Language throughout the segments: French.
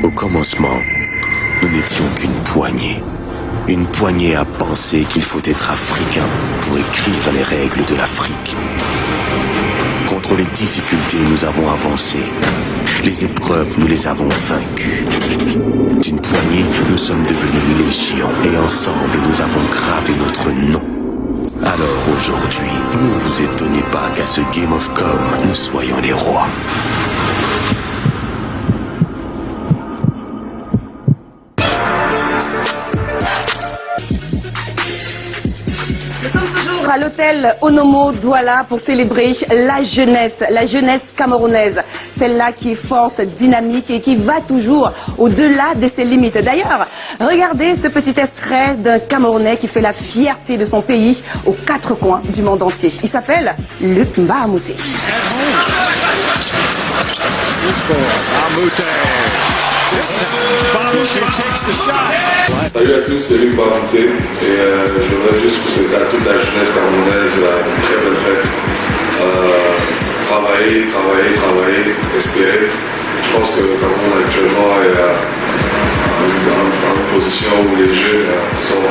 Au commencement, nous n'étions qu'une poignée. Une poignée à penser qu'il faut être africain pour écrire les règles de l'Afrique. Contre les difficultés, nous avons avancé. Les épreuves, nous les avons vaincues. D'une poignée, nous sommes devenus légion. Et ensemble, nous avons gravé notre nom. Alors aujourd'hui, ne vous étonnez pas qu'à ce Game of Com, nous soyons les rois. À l'hôtel Onomo Douala pour célébrer la jeunesse camerounaise. Celle-là qui est forte, dynamique et qui va toujours au-delà de ses limites. D'ailleurs, regardez ce petit extrait d'un Camerounais qui fait la fierté de son pays aux quatre coins du monde entier. Il s'appelle Luc Mbah-A-Moutté. Salut à tous, c'est Luc Mbah-A-Moutté et je voudrais juste souhaiter à toute la jeunesse camerounaise une très bonne fête. Travailler, espérer. Je pense que le Cameroun actuellement est dans une position où les jeunes sont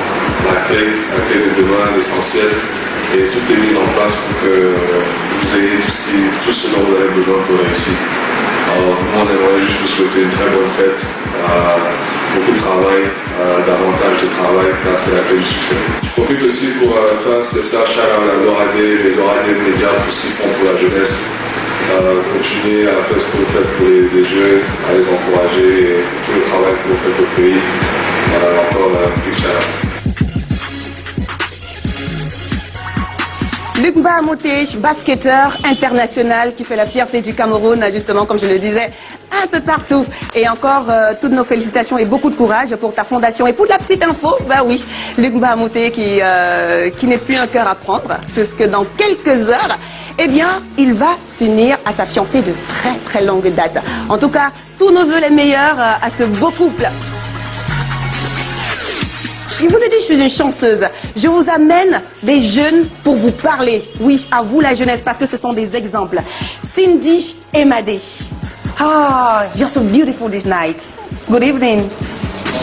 la clé de demain, l'essentiel, et tout est mis en place pour que vous ayez tout ce dont vous avez besoin pour réussir. Alors, moi, on aimerait juste vous souhaiter une très bonne fête, beaucoup de travail, davantage de travail, car c'est la clé du succès. Je profite aussi pour faire un spécial shout-out à Laura Day et Laura Day Média pour ce qu'ils font pour la jeunesse. Continuez à faire ce que vous faites pour les jeunes, à les encourager et tout le travail que vous faites au pays. Encore un big shout-out. Luc Mbah-A-Moutté, basketteur international qui fait la fierté du Cameroun, justement, comme je le disais, un peu partout. Et encore, toutes nos félicitations et beaucoup de courage pour ta fondation. Et pour la petite info, bah oui, Luc Mbah-A-Moutté qui n'est plus un cœur à prendre, puisque dans quelques heures, eh bien, il va s'unir à sa fiancée de très très longue date. En tout cas, tous nos vœux les meilleurs à ce beau couple. Je vous ai dit, je suis une chanceuse. Je vous amène des jeunes pour vous parler. Oui, à vous la jeunesse, parce que ce sont des exemples. Cindy et Madé. Ah, you're so beautiful this night. Good evening.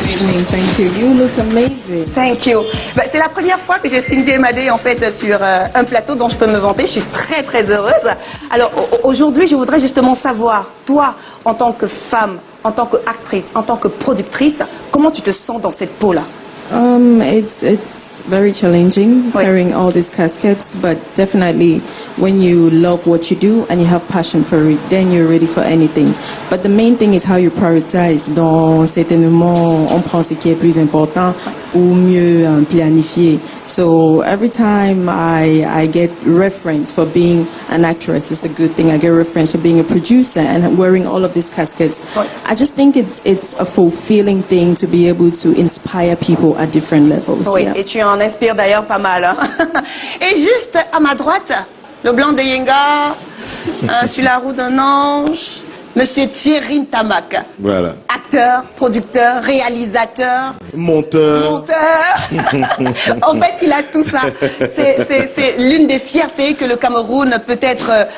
Good evening, thank you. You look amazing. Thank you. Ben, c'est la première fois que j'ai Cindy et Madé en fait sur un plateau dont je peux me vanter. Je suis très très heureuse. Alors aujourd'hui, je voudrais justement savoir, toi, en tant que femme, en tant qu'actrice, en tant que productrice, comment tu te sens dans cette peau-là? It's very challenging carrying all these caskets, but definitely when you love what you do and you have passion for it, then you're ready for anything. But the main thing is how you prioritize. Dans certains moments, on prend ce qui est plus important pour mieux planifier. So every time I get reference for being an actress, it's a good thing. I get reference for being a producer and wearing all of these caskets. I just think it's a fulfilling thing to be able to inspire people at different levels. Oui, yeah. Et tu en inspires d'ailleurs pas mal. Hein? Et juste à ma droite, le blanc de Yenga, sur la roue d'un ange, Monsieur Thierry Ntamak. Voilà. Acteur, producteur, réalisateur. Monteur. En fait, il a tout ça. C'est l'une des fiertés que le Cameroun peut être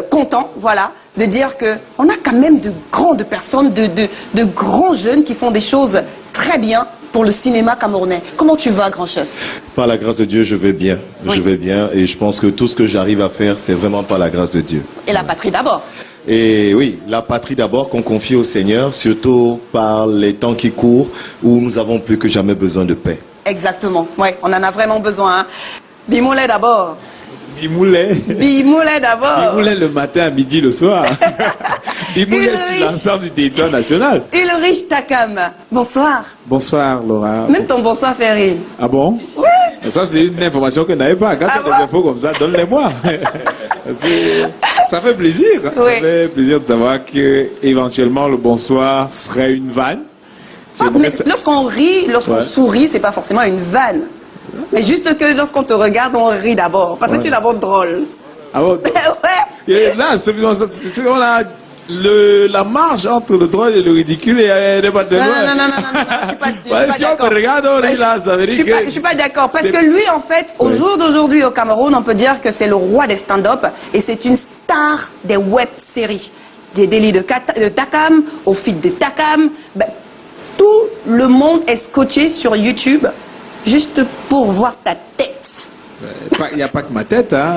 content, voilà, de dire que on a quand même de grandes personnes, de grands jeunes qui font des choses très bien pour le cinéma camerounais. Comment tu vas, grand chef? Par la grâce de Dieu, je vais bien. Oui. Je vais bien et je pense que tout ce que j'arrive à faire, c'est vraiment par la grâce de Dieu. Et la patrie d'abord. Et oui, la patrie d'abord qu'on confie au Seigneur, surtout par les temps qui courent où nous avons plus que jamais besoin de paix. Exactement, oui, on en a vraiment besoin. Hein. Bimoulet d'abord. Bimoulet. Bimoulet d'abord. Bimoulet le matin, à midi, le soir. Bimoulet sur l'ensemble du territoire national. Ulrich Takam, bonsoir. Bonsoir, Laura. Même ton bonsoir fait rire. Ah bon? Oui. Ça, c'est une information que je n'avais pas. Quand tu as des infos comme ça, donne-les-moi. Ça fait plaisir. Oui. Ça fait plaisir de savoir que éventuellement le bonsoir serait une vanne. Mais lorsqu'on rit, lorsqu'on sourit, c'est pas forcément une vanne. Mais juste que lorsqu'on te regarde, on rit d'abord. Parce que tu es d'abord drôle. Ah bon? Ouais. Là, on a la marge entre le drôle et le ridicule n'est pas de loin. Non. Je suis pas d'accord. Regarde, on rit là, ça veut dire que... Je suis pas d'accord. Parce que lui, en fait, au jour d'aujourd'hui au Cameroun, on peut dire que c'est le roi des stand-up et c'est une star des web-séries. des délits de Takam, au feed de Takam. Ben, tout le monde est scotché sur YouTube juste pour voir ta tête. Il n'y a pas que ma tête, hein.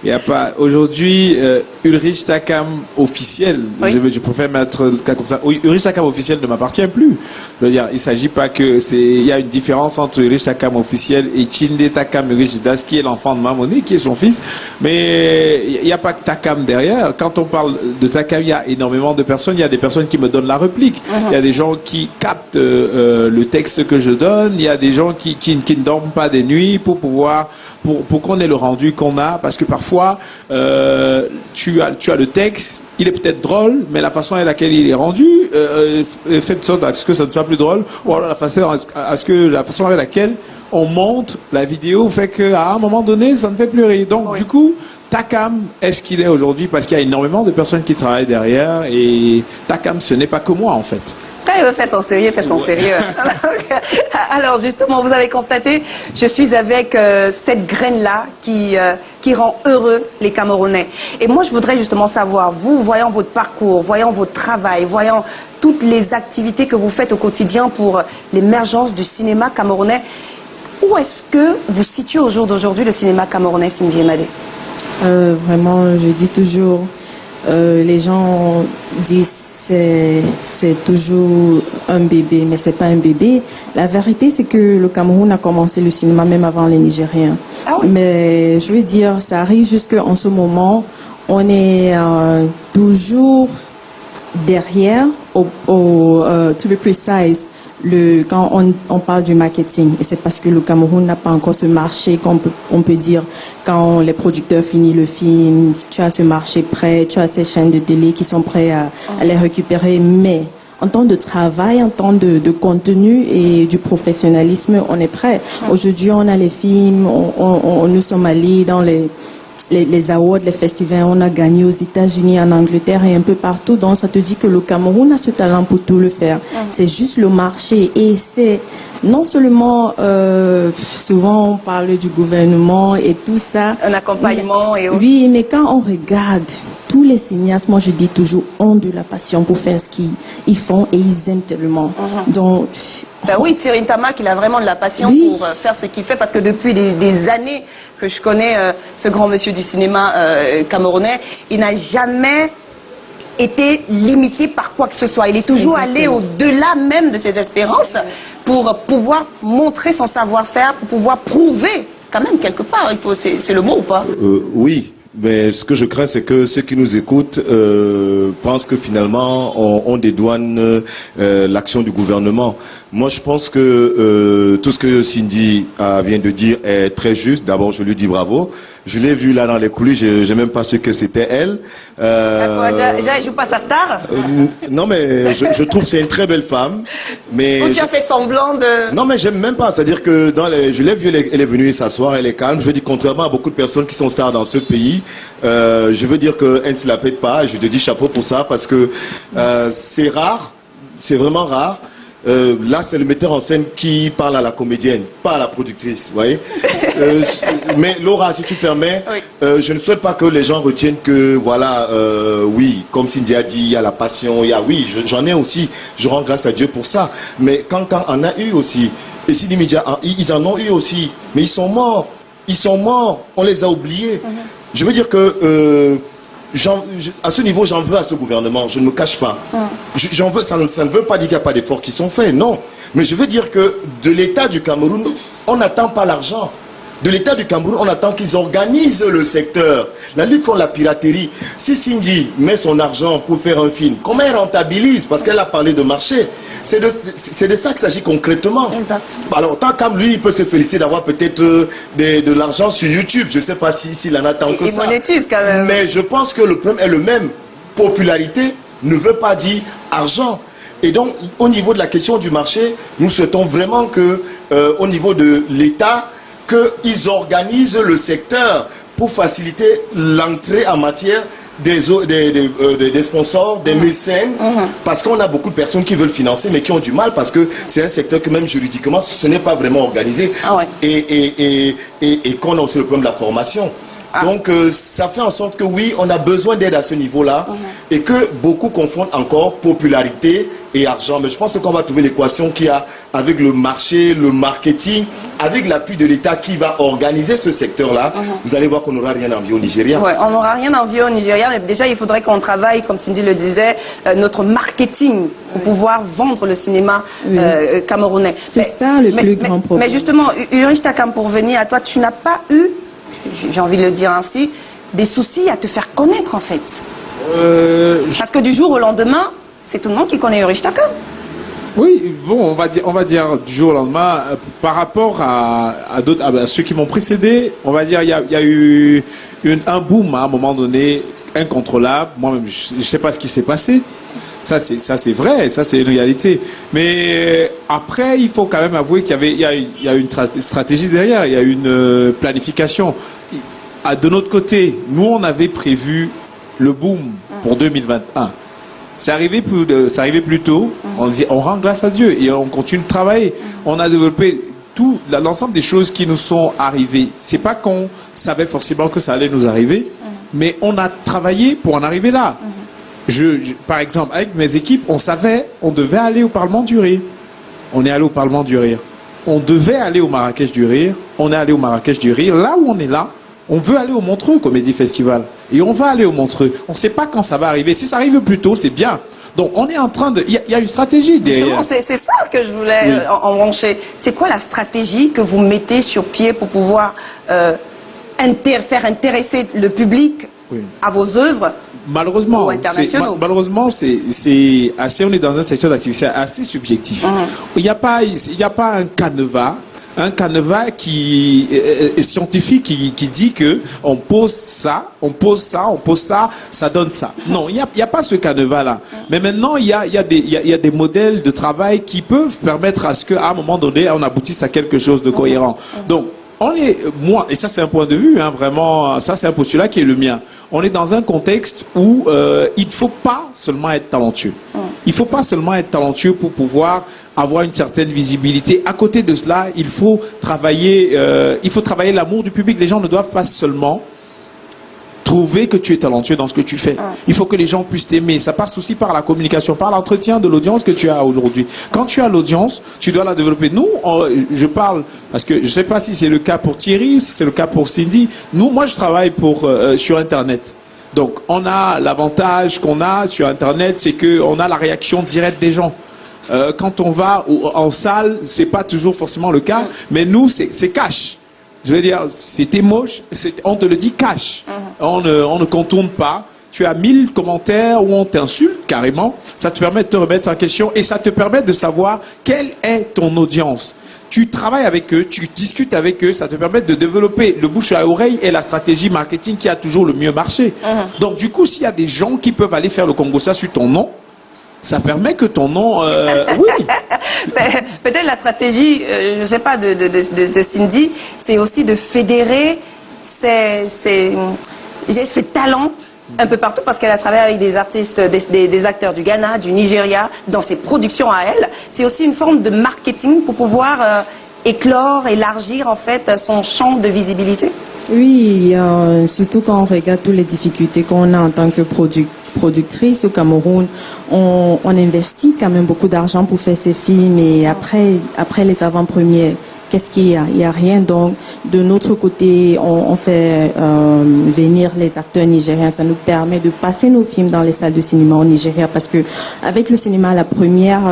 Il y a pas aujourd'hui Ulrich Takam officiel. Oui. Je préfère mettre le cas comme ça. Oui, Ulrich Takam officiel ne m'appartient plus. Je veux dire, il s'agit pas que il y a une différence entre Ulrich Takam officiel et Chinde Takam Ulrich Das, qui est l'enfant de Mamoni, qui est son fils. Mais il n'y a pas que Takam derrière. Quand on parle de Takam, il y a énormément de personnes. Il y a des personnes qui me donnent la réplique. Il y a des gens qui captent le texte que je donne. Il y a des gens qui ne dorment pas des nuits pour pouvoir pour qu'on ait le rendu qu'on a, parce que parfois tu as le texte, il est peut-être drôle, mais la façon à laquelle il est rendu fait de sorte à ce que ça ne soit plus drôle, ou alors la façon avec laquelle on monte la vidéo fait qu'à un moment donné ça ne fait plus rire. Donc du coup, Takam est ce qu'il est aujourd'hui parce qu'il y a énormément de personnes qui travaillent derrière, et Takam ce n'est pas que moi en fait. Quand il veut faire son sérieux, il fait son sérieux. Alors justement, vous avez constaté, je suis avec cette graine-là qui rend heureux les Camerounais. Et moi, je voudrais justement savoir, vous, voyant votre parcours, voyant votre travail, voyant toutes les activités que vous faites au quotidien pour l'émergence du cinéma camerounais, où est-ce que vous situez au jour d'aujourd'hui le cinéma camerounais, Cindy Emadé? Vraiment, je dis toujours... les gens disent c'est toujours un bébé, mais c'est pas un bébé. La vérité, c'est que le Cameroun a commencé le cinéma même avant les Nigériens. Ah oui. Mais je veux dire, ça arrive jusqu'en ce moment, on est toujours derrière, to be precise, quand on parle du marketing, et c'est parce que le Cameroun n'a pas encore ce marché on peut dire, quand les producteurs finissent le film, tu as ce marché prêt, tu as ces chaînes de télé qui sont prêts à les récupérer, mais en temps de travail, en temps de contenu et du professionnalisme, on est prêt. Aujourd'hui, on a les films, nous sommes allés dans les awards, les festivals, on a gagné aux États-Unis, en Angleterre et un peu partout. Donc, ça te dit que le Cameroun a ce talent pour tout le faire. C'est juste le marché. Et c'est non seulement, souvent on parle du gouvernement et tout ça. Un accompagnement et autres. Oui, mais quand on regarde, tous les cinéastes, moi je dis toujours, ont de la passion pour faire ce qu'ils font et ils aiment tellement. Donc... Ben oui, Thierry Ntamak, il a vraiment de la passion pour faire ce qu'il fait, parce que depuis des années que je connais ce grand monsieur du cinéma camerounais, il n'a jamais été limité par quoi que ce soit. Il est toujours allé au-delà même de ses espérances pour pouvoir montrer son savoir-faire, pour pouvoir prouver quand même quelque part. C'est le mot ou pas? Oui. Mais ce que je crains, c'est que ceux qui nous écoutent pensent que finalement on dédouane l'action du gouvernement. Moi, je pense que tout ce que Cindy vient de dire est très juste. D'abord, je lui dis bravo. Je l'ai vue là dans les coulisses, j'ai même pas su que c'était elle. Elle joue pas sa star? Non, mais je trouve que c'est une très belle femme. Mais tu as fait semblant de... Non, mais j'aime même pas. C'est-à-dire que je l'ai vue, elle est venue s'asseoir, elle est calme. Je veux dire, contrairement à beaucoup de personnes qui sont stars dans ce pays, je veux dire qu'elle ne se la pète pas. Je te dis chapeau pour ça, parce que c'est rare, c'est vraiment rare. Là, c'est le metteur en scène qui parle à la comédienne, pas à la productrice, vous voyez. Mais Laura, si tu permets, je ne souhaite pas que les gens retiennent que, voilà, oui, comme Cindy a dit, il y a la passion, j'en ai aussi, je rends grâce à Dieu pour ça. Mais quand on a eu aussi, et Cindy Media, ils en ont eu aussi, mais ils sont morts, on les a oubliés. Je veux dire que... à ce niveau, j'en veux à ce gouvernement, je ne me cache pas. J'en veux, ça ne veut pas dire qu'il n'y a pas d'efforts qui sont faits, non. Mais je veux dire que de l'État du Cameroun, on n'attend pas l'argent. De l'État du Cameroun, on attend qu'ils organisent le secteur. La lutte contre la piraterie. Si Cindy met son argent pour faire un film, comment elle rentabilise? Parce qu'elle a parlé de marché. C'est de ça qu'il s'agit concrètement. Exact. Alors, tant qu'à lui, il peut se féliciter d'avoir peut-être de l'argent sur YouTube. Je ne sais pas s'il en a tant que ça. Il monétise quand même. Mais je pense que le problème est le même. Popularité ne veut pas dire argent. Et donc, au niveau de la question du marché, nous souhaitons vraiment que, au niveau de l'État, qu'ils organisent le secteur pour faciliter l'entrée en matière des sponsors, des mécènes, parce qu'on a beaucoup de personnes qui veulent financer, mais qui ont du mal, parce que c'est un secteur que même juridiquement, ce n'est pas vraiment organisé. Et qu'on a aussi le problème de la formation. Donc ça fait en sorte que oui, on a besoin d'aide à ce niveau-là et que beaucoup confondent encore popularité et argent. Mais je pense qu'on va trouver l'équation qu'il y a avec le marché, le marketing, avec l'appui de l'État qui va organiser ce secteur-là. Vous allez voir qu'on n'aura rien envie au Nigeria. Ouais, on n'aura rien envie au Nigeria, mais déjà il faudrait qu'on travaille, comme Cindy le disait, notre marketing pour pouvoir vendre le cinéma camerounais. C'est ça le plus grand problème. Mais justement, Ulrich Takam, pour venir à toi, tu n'as pas eu, j'ai envie de le dire ainsi, des soucis à te faire connaître en fait. Parce que du jour au lendemain, c'est tout le monde qui connaît Ulrich Takam. Oui, bon, on va dire du jour au lendemain, par rapport à d'autres, à ceux qui m'ont précédé, on va dire il y a eu un boom à un moment donné incontrôlable. Moi-même, je ne sais pas ce qui s'est passé. Ça c'est vrai, ça c'est une réalité. Mais après, il faut quand même avouer qu'il y a une stratégie derrière, il y a une planification. De notre côté, nous on avait prévu le boom pour 2021. C'est arrivé plus tôt. On dit, on rend grâce à Dieu et on continue de travailler. On a développé tout l'ensemble des choses qui nous sont arrivées. C'est pas qu'on savait forcément que ça allait nous arriver, mais on a travaillé pour en arriver là. Par exemple, avec mes équipes, on devait aller au Parlement du Rire. On est allé au Parlement du Rire. On devait aller au Marrakech du Rire. On est allé au Marrakech du Rire. Là où on est là, on veut aller au Montreux Comédie Festival. Et on va aller au Montreux. On ne sait pas quand ça va arriver. Si ça arrive plus tôt, c'est bien. Donc on est en train de... Il y a une stratégie derrière. C'est ça que je voulais en brancher. C'est quoi la stratégie que vous mettez sur pied pour pouvoir faire intéresser le public à vos œuvres? Malheureusement, c'est assez. On est dans un secteur d'activité assez subjectif. Il n'y a pas un canevas qui est scientifique qui dit que on pose ça, ça donne ça. Non, il n'y a pas ce canevas là. Mais maintenant il y a des modèles de travail qui peuvent permettre à ce qu'à un moment donné on aboutisse à quelque chose de cohérent. Donc moi, et ça c'est un point de vue, vraiment, ça c'est un postulat qui est le mien. On est dans un contexte où il ne faut pas seulement être talentueux. Il ne faut pas seulement être talentueux pour pouvoir avoir une certaine visibilité. À côté de cela, il faut travailler l'amour du public. Les gens ne doivent pas seulement trouver que tu es talentueux dans ce que tu fais. Il faut que les gens puissent t'aimer. Ça passe aussi par la communication, par l'entretien de l'audience que tu as aujourd'hui. Quand tu as l'audience, tu dois la développer. Nous, je parle, parce que je ne sais pas si c'est le cas pour Thierry ou si c'est le cas pour Cindy. Moi, je travaille sur Internet. Donc, on a l'avantage qu'on a sur Internet, c'est qu'on a la réaction directe des gens. Quand on va en salle, c'est pas toujours forcément le cas, mais nous, c'est cash. Je veux dire, c'était moche, on te le dit cash. On ne contourne pas. Tu as 1000 commentaires où on t'insulte carrément. Ça te permet de te remettre en question et ça te permet de savoir quelle est ton audience. Tu travailles avec eux, tu discutes avec eux, ça te permet de développer le bouche à oreille et la stratégie marketing qui a toujours le mieux marché. Donc du coup, s'il y a des gens qui peuvent aller faire le Congossa sur ton nom, ça permet que ton nom... oui. Peut-être la stratégie, je ne sais pas, de Cindy, c'est aussi de fédérer ces talents un peu partout, parce qu'elle a travaillé avec des artistes, des acteurs du Ghana, du Nigeria, dans ses productions à elle. C'est aussi une forme de marketing pour pouvoir éclore, élargir en fait son champ de visibilité. Oui, surtout quand on regarde toutes les difficultés qu'on a en tant que productrice au Cameroun, on investit quand même beaucoup d'argent pour faire ces films et après les avant-premières, qu'est-ce qu'il y a? Il n'y a rien. Donc, de notre côté, on fait venir les acteurs nigériens. Ça nous permet de passer nos films dans les salles de cinéma au Nigeria parce que avec le cinéma, la première...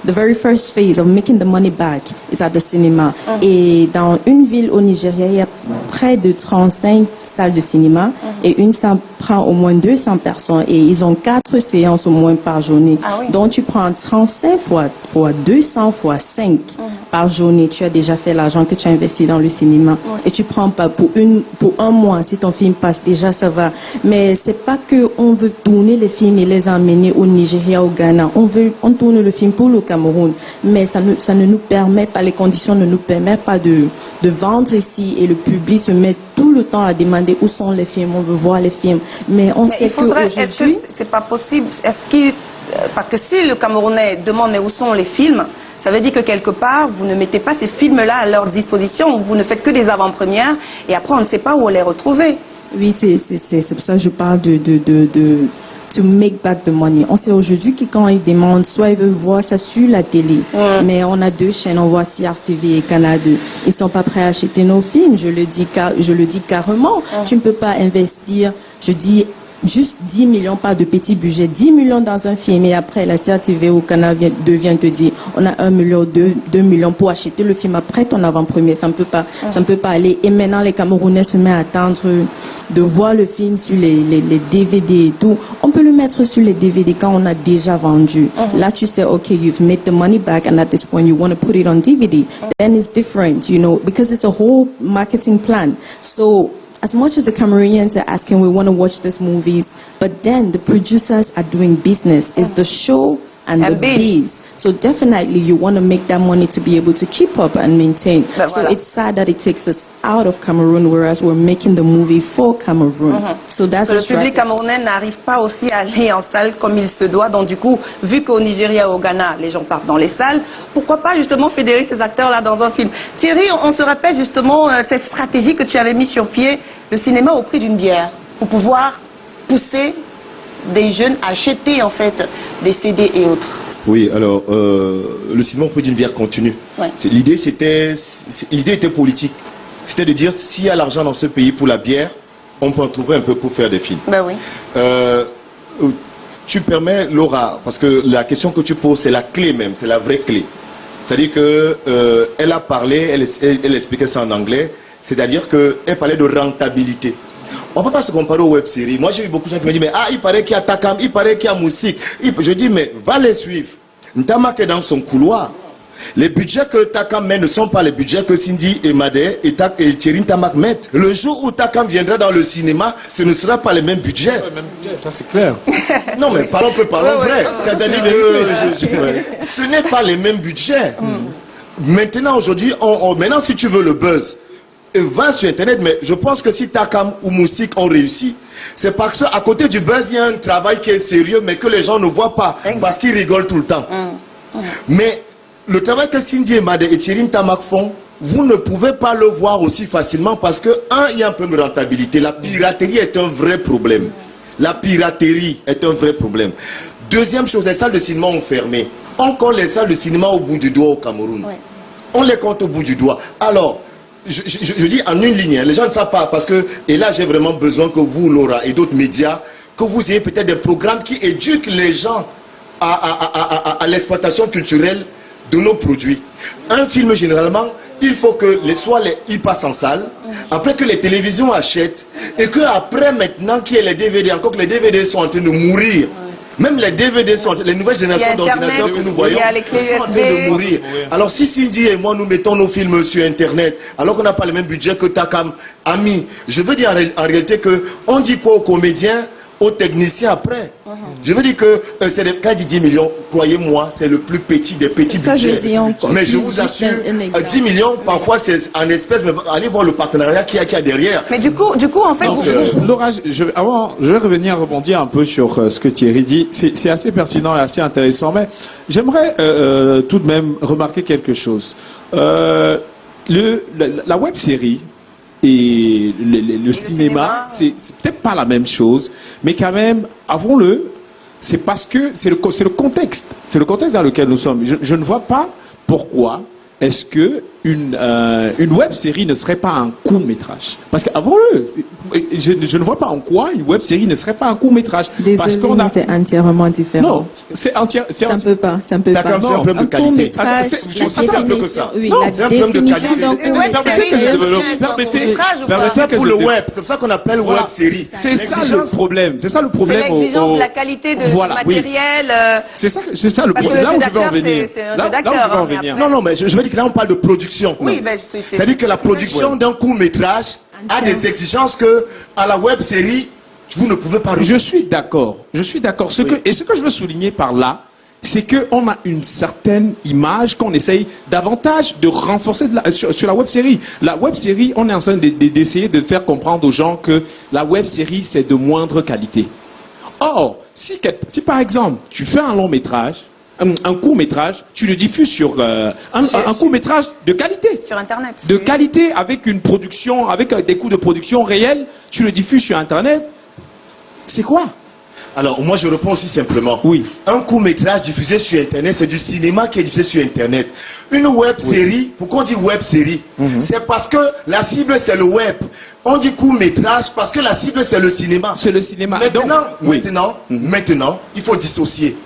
The very first phase of making the money back is at the cinema. Et dans une ville au Nigeria, il y a près de 35 salles de cinéma et une salle prend au moins 200 personnes et ils ont 4 séances au moins par journée. Donc tu prends 35 fois 200 fois 5 par journée. Tu as déjà fait l'argent que tu as investi dans le cinéma et tu prends pas pour un mois. Si ton film passe, déjà ça va. Mais c'est pas que on veut tourner les films et les emmener au Nigeria, au Ghana. On tourne le film pour le Cameroun, mais ça ne nous permet pas, les conditions ne nous permettent pas de vendre ici et le public se met tout le temps à demander où sont les films, on veut voir les films. Mais on sait qu'aujourd'hui... Est-ce que c'est pas possible? Parce que si le Camerounais demande mais où sont les films, Ça veut dire que quelque part, vous ne mettez pas ces films-là à leur disposition, vous ne faites que des avant-premières, et après on ne sait pas où les retrouver. Oui, c'est pour ça que je parle to make back the money. On sait aujourd'hui que quand ils demandent, soit ils veulent voir ça sur la télé, mais on a 2 chaînes, on voit CRTV et Canal 2. Ils sont pas prêts à acheter nos films, je le dis carrément. Tu ne peux pas investir, je dis juste 10 millions, pas de petit budget, 10 millions dans un film, et après la CRTV ou Canal 2 vient te dire, on a 1 million, 2 millions pour acheter le film après ton avant-première. Ça ne peut pas aller. Et maintenant, les Camerounais se mettent à attendre de voir le film sur les DVD et tout. On peut le mettre sur les DVD quand on a déjà vendu. Là, tu sais, okay, you've made the money back, and at this point, you want to put it on DVD. Then it's different, you know, because it's a whole marketing plan. So, as much as the Cameroonians are asking, we want to watch these movies, but then the producers are doing business. It's the show and the biz. So definitely you want to make that money to be able to keep up and maintain. So it's sad that it takes us out of Cameroon, whereas we're making the movie for Cameroon. So that's Le public camerounais n'arrive pas aussi à aller en salle comme il se doit. Donc du coup, vu qu'au Nigeria, au Ghana, les gens partent dans les salles, pourquoi pas justement fédérer ces acteurs-là dans un film? Thierry, on se rappelle justement cette stratégie que tu avais mis sur pied, le cinéma au prix d'une bière, pour pouvoir pousser des jeunes à acheter en fait des CD et autres. Oui, alors le cinéma au prix d'une bière continue. Ouais. L'idée était politique. C'était de dire s'il y a l'argent dans ce pays pour la bière, on peut en trouver un peu pour faire des films. Ben oui. Tu permets, Laura, parce que la question que tu poses, c'est la clé même, c'est la vraie clé. C'est-à-dire que elle a parlé, elle expliquait ça en anglais, c'est-à-dire qu'elle parlait de rentabilité. On ne peut pas se comparer aux web-séries. Moi, j'ai eu beaucoup de gens qui me disent, mais il paraît qu'il y a Takam, il paraît qu'il y a Moussik. Je dis, mais va les suivre. Ntamak est dans son couloir. Les budgets que Takam met ne sont pas les budgets que Cindy et Madé et Thierry Ntamak mettent. Le jour où Takam viendra dans le cinéma, ce ne sera pas les mêmes budgets. Ouais, même budget, ça c'est clair. Non, mais parlons vrai. C'est-à-dire que ce n'est pas les mêmes budgets. Maintenant, aujourd'hui, maintenant, si tu veux le buzz, va sur Internet, mais je pense que si Takam ou Moussik ont réussi, c'est parce qu'à côté du buzz, il y a un travail qui est sérieux, mais que les gens ne voient pas, parce qu'ils rigolent tout le temps. Mais le travail que Cindy et Madé et Thierry Ntamak font, vous ne pouvez pas le voir aussi facilement parce que, il y a un problème de rentabilité. La piraterie est un vrai problème. La piraterie est un vrai problème. Deuxième chose, les salles de cinéma ont fermé. Encore les salles de cinéma au bout du doigt au Cameroun. Ouais. On les compte au bout du doigt. Alors, je dis en une ligne, les gens ne savent pas parce que, et là j'ai vraiment besoin que vous, Laura, et d'autres médias, que vous ayez peut-être des programmes qui éduquent les gens à l'exploitation culturelle de nos produits. Un film, généralement, il faut que il passe en salle, après que les télévisions achètent, et que après maintenant qu'il y ait les DVD, encore que les DVD sont en train de mourir. Même les DVD sont, les nouvelles générations d'ordinateurs que nous voyons sont en train de mourir. Alors si Cindy et moi nous mettons nos films sur Internet, alors qu'on n'a pas le même budget que Takam, ami, je veux dire en réalité que on dit quoi aux comédiens, aux techniciens après. Je veux dire que c'est des cas de 10 millions, croyez-moi, c'est le plus petit des petits budgets. Mais je vous assure, 10 millions, parfois c'est en espèces, mais allez voir le partenariat qu'il y a derrière. Mais du coup en fait, donc, Laura, je vais rebondir un peu sur ce que Thierry dit. C'est assez pertinent et assez intéressant, mais j'aimerais tout de même remarquer quelque chose. La web-série et le cinéma, c'est peut-être pas la même chose, mais quand même, avouons-le, c'est parce que c'est le contexte dans lequel nous sommes. Je ne vois pas pourquoi est-ce que une web-série ne serait pas un court-métrage. Parce qu'avouons-le, je ne vois pas en quoi une web-série ne serait pas un court-métrage. Désolé, mais c'est entièrement différent. Non, c'est entièrement... Ça ne peut pas. C'est un problème de qualité. Court-métrage, c'est un peu que ça. Oui, non, la c'est un problème de qualité. Permettez pour le web, c'est pour ça qu'on appelle web-série. C'est ça le problème. C'est ça le problème. C'est l'exigence, la qualité de matériel. C'est ça le problème. Là où je veux en venir. Là où je veux en venir. Non, mais je veux dire que là on parle de production. Oui, c'est-à-dire que la production d'un court-métrage a des exigences que à la web-série vous ne pouvez pas. Je suis d'accord. Ce que je veux souligner par là, c'est qu'on a une certaine image qu'on essaye davantage de renforcer sur la web-série. La web-série, on est en train d'essayer de faire comprendre aux gens que la web-série, c'est de moindre qualité. Or, si par exemple, tu fais un long métrage, un court-métrage, tu le diffuses sur un court-métrage de qualité. Sur Internet. De qualité, avec une production, avec des coûts de production réels, tu le diffuses sur Internet. C'est quoi? Alors, moi, je réponds aussi simplement. Oui. Un court-métrage diffusé sur Internet, c'est du cinéma qui est diffusé sur Internet. Une web-série, pourquoi on dit web-série? C'est parce que la cible, c'est le web. On dit court-métrage parce que la cible, c'est le cinéma. C'est le cinéma. Maintenant, il faut dissocier.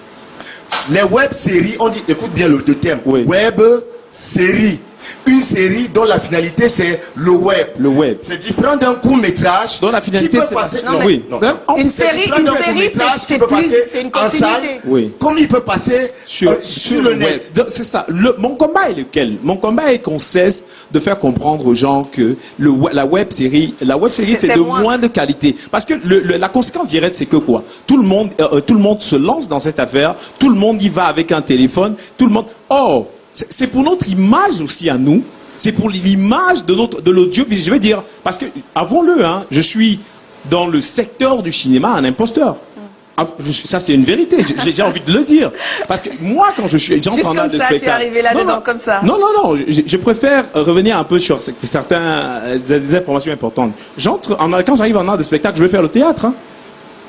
Les web-séries, on dit, écoute bien le terme, Oui. web-série. Une série dont la finalité c'est le web. Le web. C'est différent d'un court-métrage Dont la finalité, qui peut c'est passer. la- Oui. Une C'est série, différent d'un court-métrage qui peut passer c'est une en salle, continuité. Oui. comme il peut passer sur le net. web. C'est ça. Mon combat est lequel? Mon combat est qu'on cesse de faire comprendre aux gens que la web série, c'est C'est de moins. moins de qualité. Parce que la conséquence directe, c'est que quoi? Tout le monde se lance dans cette affaire. Tout le monde y va avec un téléphone. Tout le monde. Oh, c'est pour notre image aussi à nous. C'est pour l'image de l'audiovisuel. Je vais dire, parce que, avouons-le, hein, je suis dans le secteur du cinéma un imposteur. Ça, c'est une vérité. J'ai envie de le dire. Parce que moi, quand j'entre Juste en comme salle de ça, tu es spectacle. arrivé là-dedans, comme ça. Non. Je préfère revenir un peu sur des informations importantes. Quand j'arrive en art de spectacle, je veux faire le théâtre. Hein.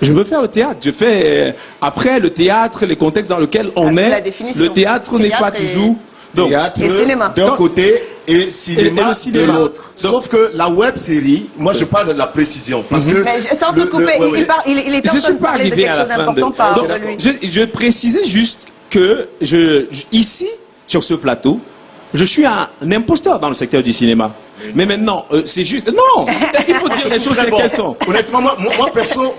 Je veux faire le théâtre. Je fais après le théâtre, les contextes dans lesquels on c'est la est. définition. Le théâtre n'est pas Théâtre et- toujours. Donc, Théâtre Et cinéma. d'un Donc- côté et cinéma, et le cinéma. de l'autre. Sauf que la web série, moi je parle de la précision. Parce que Mais sans te couper, il est je en train suis de pas parler de arrivé quelque à la chose fin d'important de. par Donc, de lui. je précisais juste que ici, sur ce plateau, je suis un imposteur dans le secteur du cinéma. Mais maintenant, c'est juste. Non, il faut dire les choses telles qu'elles sont. Honnêtement, moi perso,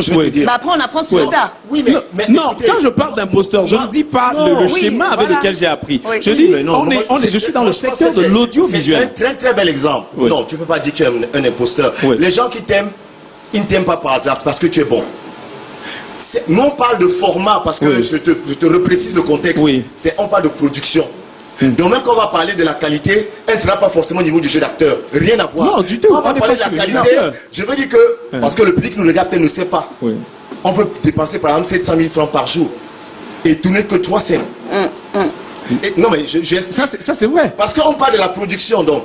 je vais Oui. te dire. Bah après, on apprend sur le tas. Oui, Non, écoutez, quand je parle d'imposteur, je ne dis pas Non, le oui, schéma avec voilà. lequel j'ai appris. Oui. Je Oui, dis, mais non, je suis dans le je secteur pense de que c'est l'audiovisuel. un très bel exemple. Oui. Non, tu ne peux pas dire que tu es un imposteur. Oui. Les gens qui t'aiment, ils ne t'aiment pas par hasard, c'est parce que tu es bon. Nous on parle de format, parce que Oui. je te reprécise le contexte. Oui. On parle de production. Donc même quand on va parler de la qualité, elle ne sera pas forcément au niveau du jeu d'acteur. Rien à voir. Non, du tout. Quand on va On n'est parler pas de la sur le qualité, jeu. je veux dire que, parce que le public nous regarde peut-être ne sait pas. Oui. On peut dépenser par exemple 700 000 francs par jour et tourner que 3 scènes. Non mais Ça, c'est vrai. parce qu'on parle de la production, donc.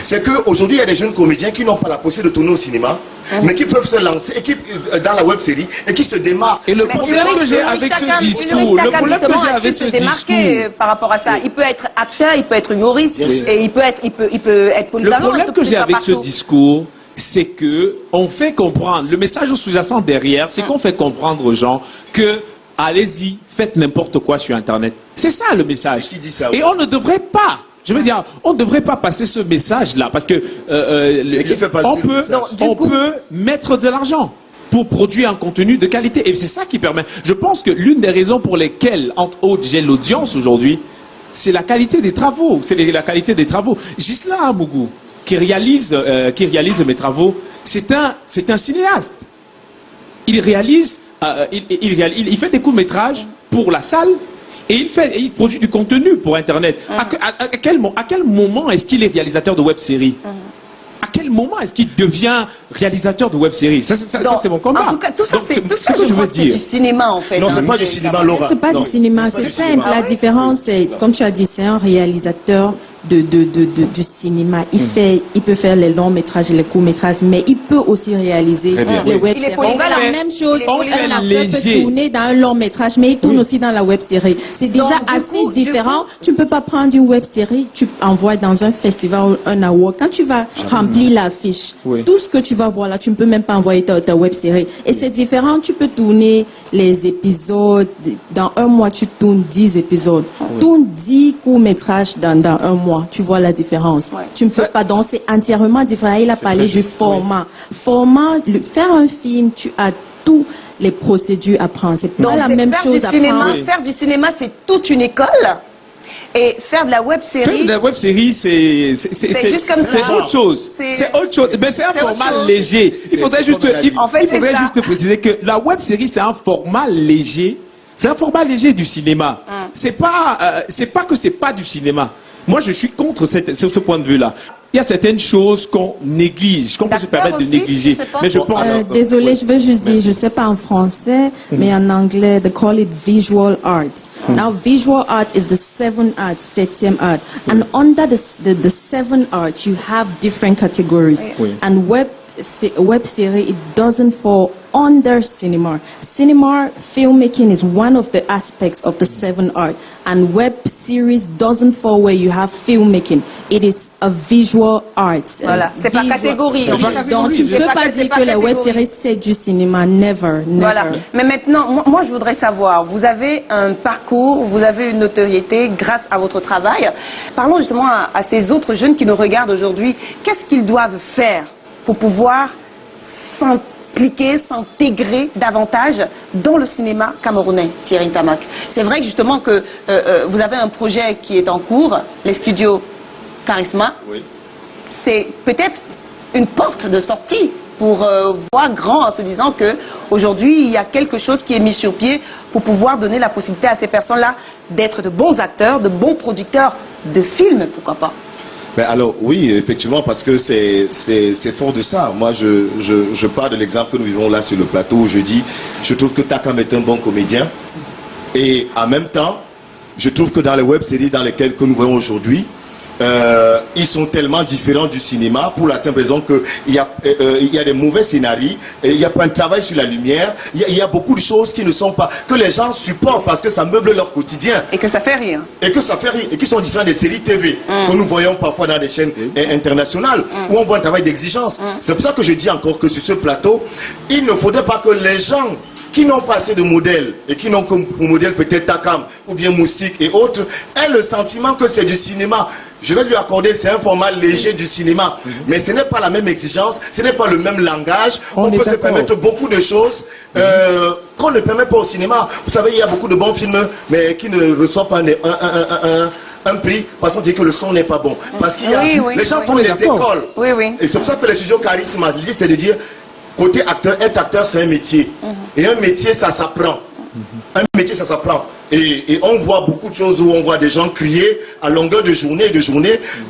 C'est qu'aujourd'hui, il y a des jeunes comédiens qui n'ont pas la possibilité de tourner au cinéma, mais qui peuvent se lancer dans la web série et qui se démarquent. Et le Mais problème que j'ai avec ce discours, le problème que j'ai avec ce discours, par rapport à ça, il peut être acteur, il peut être humoriste, et il peut être le polyvalent. problème que j'ai avec ce discours, c'est que on fait comprendre, le message sous-jacent derrière, c'est qu'on fait comprendre aux gens que allez-y, faites n'importe quoi sur Internet. C'est ça le message. Qui dit ça, Et oui. on ne devrait pas. Je veux dire, on ne devrait pas passer ce message-là parce que qui fait passer on le peut, message Donc, du on coup- peut mettre de l'argent pour produire un contenu de qualité. Et c'est ça qui permet. Je pense que l'une des raisons pour lesquelles, entre autres, j'ai l'audience aujourd'hui, c'est la qualité des travaux. C'est la qualité des travaux. Gisela Amougou, qui réalise mes travaux, c'est un cinéaste. Il réalise, il fait des courts-métrages pour la salle et il produit du contenu pour Internet. À quel moment est-ce qu'il est réalisateur de web-série? À quel moment est-ce qu'il devient réalisateur de web-série? Ça, c'est mon combat. En tout cas, tout ça, Donc, c'est tout ce ça, que je je crois veux que c'est dire. du cinéma, en fait. Non, c'est hein. pas du cinéma, Laura. C'est pas Non, du cinéma, c'est pas c'est du simple. cinéma. La différence, c'est, comme tu as dit, c'est un réalisateur du cinéma. Il peut faire les longs métrages et les courts métrages, mais il peut aussi réaliser les web Il est séries. polyvalent. C'est la même chose. Il est polyvalent. Un acteur léger. peut tourner dans un long métrage, mais il tourne aussi dans la web série. C'est Donc, déjà du assez coup, différent. Tu peux pas prendre une web série, tu envoies dans un festival ou un award. Quand tu vas remplir l'affiche, Oui. tout ce que tu vas voir là, tu ne peux même pas envoyer ta web série. Et c'est différent. Tu peux tourner les épisodes. Dans un mois, tu tournes 10 épisodes. Tourne 10 courts-métrages dans un mois. Tu vois la différence. Ouais. Tu ne peux pas danser entièrement différent. Il a parlé du format. Faire un film, tu as tous les procédures à prendre. C'est pas Donc, la même chose à prendre. Oui. Faire du cinéma, c'est toute une école. Et faire de la web Faire série. de la web-série, c'est juste comme c'est ça. autre chose. C'est- C'est autre chose. Mais c'est un c'est autre format chose. léger. Il faudrait c'est juste, comme elle a dit. En fait, il c'est faudrait ça. juste préciser que la web-série, c'est un format léger. C'est un format léger du cinéma. C'est pas que c'est pas du cinéma. Moi, je suis contre ce point de vue-là. il y a certaines choses qu'on néglige, qu'on peut se permettre de aussi, négliger. je sais pas. Mais je pense... Désolé, je veux juste dire, je sais pas en français, mais en anglais, they call it visual arts. Now, visual art is the seventh art, septième art. And under the seven art, you have different categories. Oui. And web series, it doesn't fall under cinema. Cinema filmmaking is one of the aspects of the seven art, and web series doesn't fall where you have filmmaking. It is a visual art. Voilà, c'est pas catégorie. Donc tu C'est peux pas- pas c'est dire pas que les web catégorie. séries c'est du cinéma. Never, never. Voilà. Mais maintenant, moi, je voudrais savoir, vous avez un parcours, vous avez une notoriété grâce à votre travail. Parlons justement à ces autres jeunes qui nous regardent aujourd'hui. Qu'est-ce qu'ils doivent faire pour pouvoir s'impliquer, s'intégrer davantage dans le cinéma camerounais, Thierry Ntamak? C'est vrai que justement que vous avez un projet qui est en cours, les studios Charisma. Oui. C'est peut-être une porte de sortie pour voir grand en se disant que aujourd'hui il y a quelque chose qui est mis sur pied pour pouvoir donner la possibilité à ces personnes-là d'être de bons acteurs, de bons producteurs de films, pourquoi pas. Ben alors oui, effectivement, parce que c'est fort de ça. Moi, je pars de l'exemple que nous vivons là sur le plateau où je dis, je trouve que Takam est un bon comédien. Et en même temps, je trouve que dans les web-séries dans lesquelles que nous voyons aujourd'hui, ils sont tellement différents du cinéma pour la simple raison qu'il y a des mauvais scénarios, il n'y a pas un travail sur la lumière, il y a beaucoup de choses qui ne sont pas, que les gens supportent parce que ça meuble leur quotidien. Et que ça fait rire. Et que ça fait rire, et qui sont différents des séries TV que nous voyons parfois dans des chaînes internationales où on voit un travail d'exigence. C'est pour ça que je dis encore que sur ce plateau, il ne faudrait pas que les gens qui n'ont pas assez de modèles et qui n'ont comme modèle peut-être Takam ou bien Moussik et autres aient le sentiment que c'est du cinéma. Je vais lui accorder, c'est un format léger du cinéma. Mais ce n'est pas la même exigence, ce n'est pas le même langage. On peut se permettre beaucoup de choses qu'on ne permet pas au cinéma. Vous savez, il y a beaucoup de bons films, mais qui ne reçoivent pas un prix parce qu'on dit que le son n'est pas bon. Parce qu'il y a, les gens font des écoles. Oui, oui. Et c'est pour ça que les studios Charisma, l'idée c'est de dire, côté acteur, être acteur c'est un métier. Et un métier, ça s'apprend. Un métier, ça s'apprend. Et on voit beaucoup de choses où on voit des gens crier à longueur de journée,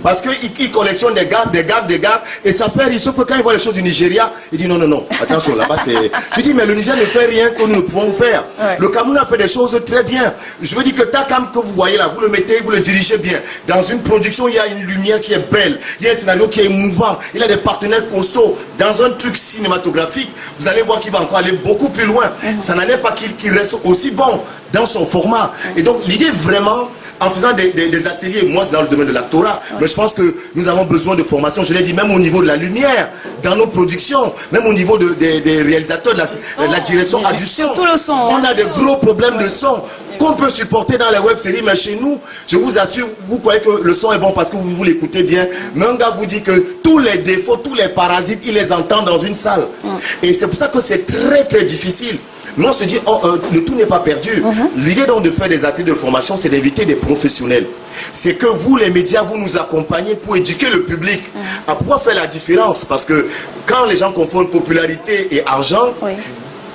parce qu'ils collectionnent des gars, et ça fait rire. Sauf que quand ils voient les choses du Nigeria, ils disent non, attention, là-bas c'est... Je dis, mais le Niger ne fait rien que nous ne pouvons faire. Ouais. Le Cameroun a fait des choses très bien. Je veux dire que Takam que vous voyez là, vous le mettez, vous le dirigez bien. Dans une production, il y a une lumière qui est belle, il y a un scénario qui est émouvant, il a des partenaires costauds. Dans un truc cinématographique, vous allez voir qu'il va encore aller beaucoup plus loin. Ça n'en est pas qu'il reste aussi bon dans son format. Et donc l'idée vraiment, en faisant des ateliers, moi c'est dans le domaine de l'actorat, mais je pense que nous avons besoin de formation, je l'ai dit, même au niveau de la lumière, dans nos productions, même au niveau des réalisateurs, de la direction à du son. Surtout le son. On a des gros problèmes de son qu'on peut supporter dans les web-séries, mais chez nous, je vous assure, vous croyez que le son est bon parce que vous l'écoutez bien, mais un gars vous dit que tous les défauts, tous les parasites, il les entend dans une salle. Et c'est pour ça que c'est très très difficile. Mais on se dit, le tout n'est pas perdu. L'idée donc de faire des ateliers de formation, c'est d'inviter des professionnels. C'est que vous, les médias, vous nous accompagnez pour éduquer le public à pouvoir faire la différence. Parce que quand les gens confondent popularité et argent,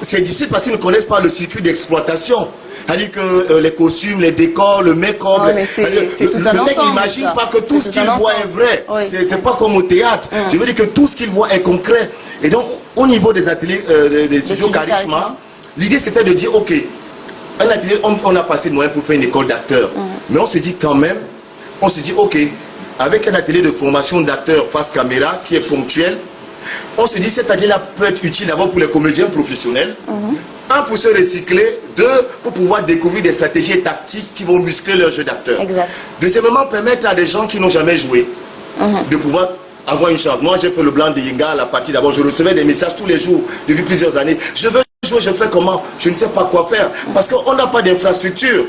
c'est difficile parce qu'ils ne connaissent pas le circuit d'exploitation. C'est-à-dire que les costumes, les décors, le make-up, c'est tout un le mec ensemble, n'imagine ça. pas que tout ce qu'il voit est vrai. C'est pas comme au théâtre. Je veux dire que tout ce qu'il voit est concret. Et donc, au niveau des ateliers des studios Charisma, l'idée c'était de dire, ok, un atelier, on a passé de moyens pour faire une école d'acteurs. Mais on se dit quand même, ok, avec un atelier de formation d'acteurs face caméra qui est ponctuel, on se dit cet atelier-là peut être utile d'abord pour les comédiens professionnels, un pour se recycler, deux pour pouvoir découvrir des stratégies et tactiques qui vont muscler leur jeu d'acteur. Deuxièmement, permettre à des gens qui n'ont jamais joué de pouvoir avoir une chance. Moi j'ai fait le blanc de Yinga à la partie d'abord, je recevais des messages tous les jours depuis plusieurs années. Je veux jouer, je fais comment? Je ne sais pas quoi faire. Parce qu'on n'a pas d'infrastructure.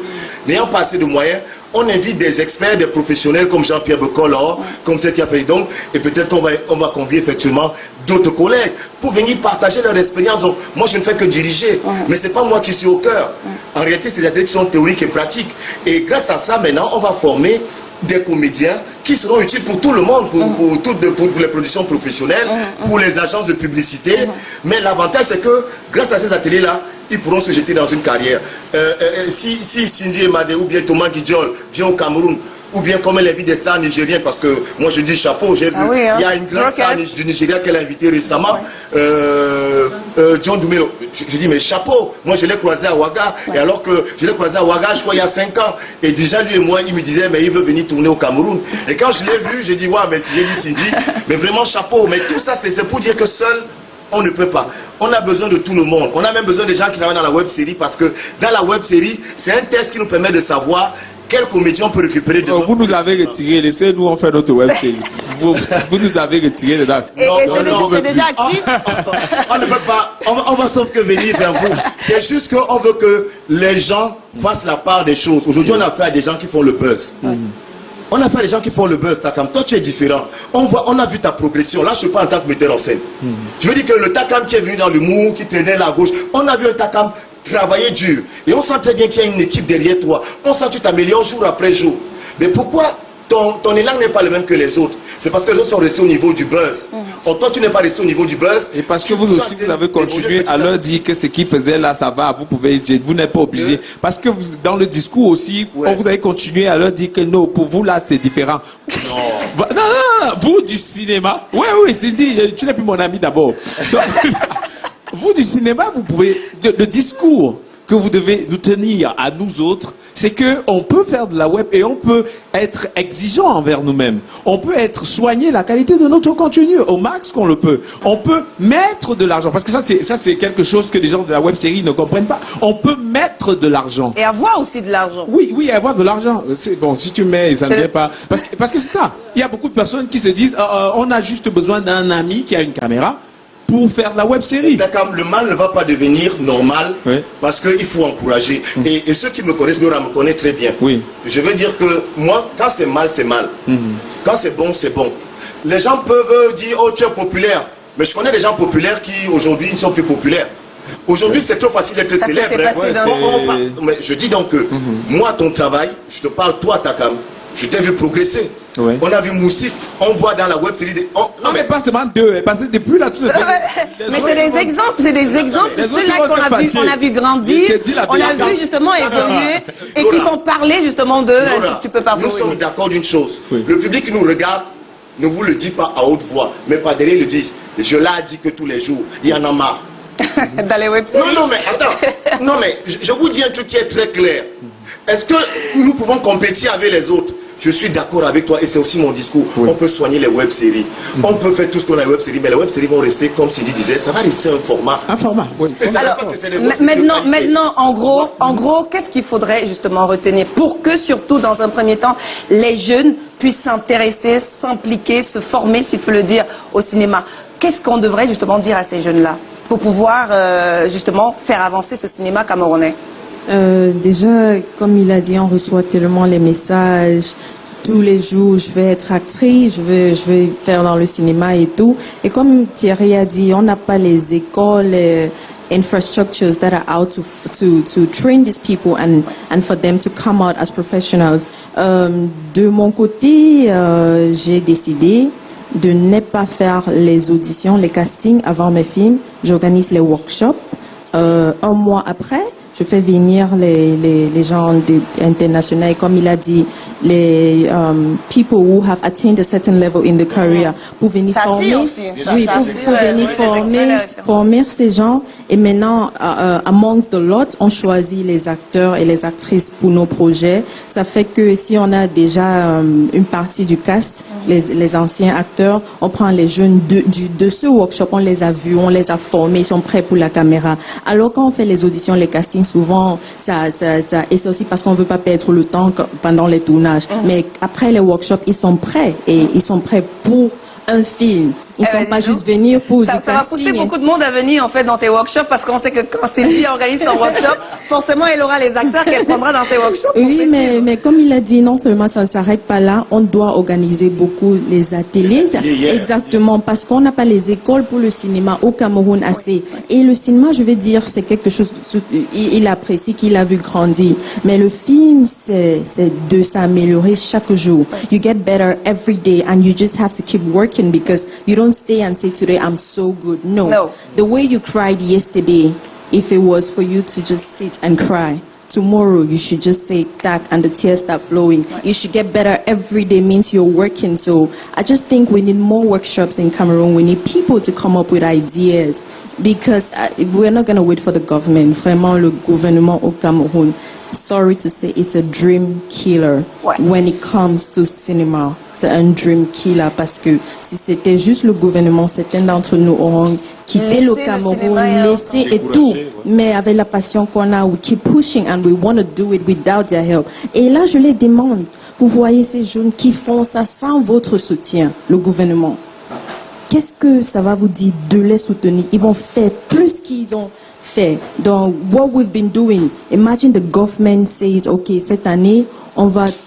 N'ayant pas assez de moyens, on invite des experts, des professionnels comme Jean-Pierre Becolor, comme celle qui a fait donc, et peut-être qu'on va convier effectivement d'autres collègues pour venir partager leur expérience. Donc, moi je ne fais que diriger, mais c'est pas moi qui suis au cœur. En réalité, c'est des ateliers qui sont théoriques et pratiques. Et grâce à ça, maintenant, on va former des comédiens qui seront utiles pour tout le monde, pour les productions professionnelles, pour les agences de publicité. Mais l'avantage, c'est que grâce à ces ateliers-là, ils pourront se jeter dans une carrière. Si Cindy Emade ou bien Thomas Guidjol vient au Cameroun, ou bien comme elle invite des stars nigériennes, parce que moi je dis chapeau, j'ai vu, Ah oui, hein. il y a une grande star du Nigeria qu'elle a invitée récemment, John Dumelo. Je dis mais chapeau, moi je l'ai croisé à Ouaga, et alors que je l'ai croisé à Ouaga, je crois il y a 5 ans, et déjà lui et moi, il me disait mais il veut venir tourner au Cameroun. Et quand je l'ai vu, j'ai dit ouais, mais j'ai dit Cindy, mais vraiment chapeau, mais tout ça c'est pour dire que seul, on ne peut pas. On a besoin de tout le monde. On a même besoin des gens qui travaillent dans la web série, parce que dans la web série, c'est un test qui nous permet de savoir quel comédien on peut récupérer de Vous nous avez retiré, laissez-nous en faire notre web série. vous nous avez retiré dedans. Et c'est déjà actif. On ne peut pas, on va sauf que venir vers vous. C'est juste qu'on veut que les gens fassent la part des choses. Aujourd'hui, on a affaire à des gens qui font le buzz. On a affaire à des gens qui font le buzz, Takam. Toi, tu es différent. On a vu ta progression. Là, je parle en tant que metteur en scène. Je veux dire que le Takam qui est venu dans l'humour, qui traînait la gauche, on a vu un Takam travailler dur. Et on sent très bien qu'il y a une équipe derrière toi. On sent que tu t'améliores jour après jour. Mais pourquoi ton élan n'est pas le même que les autres? C'est parce que les autres sont restés au niveau du buzz. Or, toi, tu n'es pas resté au niveau du buzz. Et parce que vous aussi, vous avez continué à leur dire que ce qu'ils faisaient là, ça va, vous n'êtes pas obligé. Parce que dans le discours aussi, vous avez continué à leur dire que non, pour vous là, c'est différent. Non. Non, vous du cinéma. Oui, Cindy, tu n'es plus mon ami d'abord. Vous du cinéma, vous pouvez, le discours que vous devez nous tenir à nous autres, c'est que on peut faire de la web et on peut être exigeant envers nous-mêmes. On peut soigner la qualité de notre contenu au max qu'on le peut. On peut mettre de l'argent, parce que ça c'est quelque chose que les gens de la web série ne comprennent pas. On peut mettre de l'argent. Et avoir aussi de l'argent. Oui, avoir de l'argent. C'est bon, si tu mets, ça ne vient pas. Parce que c'est ça. Il y a beaucoup de personnes qui se disent, on a juste besoin d'un ami qui a une caméra pour faire de la web série. Le mal ne va pas devenir normal, parce qu'il faut encourager. Et ceux qui me connaissent, Nora me connaît très bien. Oui. Je veux dire que moi, quand c'est mal, c'est mal. Quand c'est bon, c'est bon. Les gens peuvent dire, oh, tu es populaire. Mais je connais des gens populaires qui, aujourd'hui, ne sont plus populaires. Aujourd'hui, c'est trop facile d'être célèbre. Mais je dis donc que, moi, ton travail, je te parle, toi, Takam, je t'ai vu progresser. Ouais. On a vu Moussik, on voit dans la web série. Non, mais pas seulement deux, parce que depuis là, tu le fais. Mais c'est des exemples, ceux-là qu'on a vu grandir, on a vu justement évoluer et qui font parler justement d'eux. Tu peux pas. Nous sommes d'accord d'une chose. Le public qui nous regarde ne vous le dit pas à haute voix, mais par derrière le disent. Je l'ai dit que tous les jours, il y en a marre. Dans les web séries. Non, mais attends. Non, mais je vous dis un truc qui est très clair. Est-ce que nous pouvons compétir avec les autres? Je suis d'accord avec toi et c'est aussi mon discours. On peut soigner les web-séries. On peut faire tout ce qu'on a les web-séries, mais les web-séries vont rester, comme Cindy disait, ça va rester un format. Un format, oui. Alors, maintenant, en gros, qu'est-ce qu'il faudrait justement retenir pour que, surtout dans un premier temps, les jeunes puissent s'intéresser, s'impliquer, se former, s'il faut le dire, au cinéma? Qu'est-ce qu'on devrait justement dire à ces jeunes-là pour pouvoir justement faire avancer ce cinéma camerounais? Déjà, comme il a dit, on reçoit tellement les messages. Tous les jours, je vais être actrice, je vais faire dans le cinéma et tout. Et comme Thierry a dit, on n'a pas les écoles, infrastructures that are out to train these people and for them to come out as professionals. De mon côté, j'ai décidé de ne pas faire les auditions, les castings avant mes films. J'organise les workshops. Un mois après, je fais venir les gens internationaux, et comme il a dit, les people who have attained a certain level in the career, pour venir former, pour venir former ces gens. Et maintenant, amongst the lot, on choisit les acteurs et les actrices pour nos projets. Ça fait que si on a déjà une partie du cast, les anciens acteurs, on prend les jeunes de ce workshop, on les a vus, on les a formés, ils sont prêts pour la caméra. Alors quand on fait les auditions, les castings, souvent, et c'est aussi parce qu'on veut pas perdre le temps pendant les tournages. Mais après les workshops, ils sont prêts et ils sont prêts pour un film. Ils ne sont pas juste venus pour ça va pousser beaucoup de monde à venir en fait dans tes workshops, parce qu'on sait que quand Cindy organise son workshop, forcément elle aura les acteurs qu'elle prendra dans ses workshops. Oui, mais comme il a dit, non seulement ça ne s'arrête pas là, on doit organiser beaucoup les ateliers. Exactement, parce qu'on n'a pas les écoles pour le cinéma au Cameroun assez. Et le cinéma, je vais dire, c'est quelque chose il apprécie, qu'il a vu grandir. Mais le film, c'est de s'améliorer chaque jour. You get better every day and you just have to keep working, because you don't stay and say today I'm so good. No. The way you cried yesterday, if it was for you to just sit and cry, tomorrow you should just say that and the tears start flowing. You should get better every day means you're working. So I just think we need more workshops in Cameroon. We need people to come up with ideas because we're not going to wait for the government. Vraiment, le gouvernement au Cameroun, sorry to say, it's a dream killer when it comes to cinema. C'est un dream killer parce que si c'était juste le gouvernement, certains d'entre nous auront quitté le Cameroun, laissé et tout. Mais avec la passion qu'on a, we keep pushing and we want to do it without their help. Et là, je les demande, vous voyez ces jeunes qui font ça sans votre soutien, le gouvernement. Qu'est-ce que ça va vous dire de les soutenir? Ils vont faire plus qu'ils ont fait. Donc, what we've been doing, imagine the government says, OK, cette année,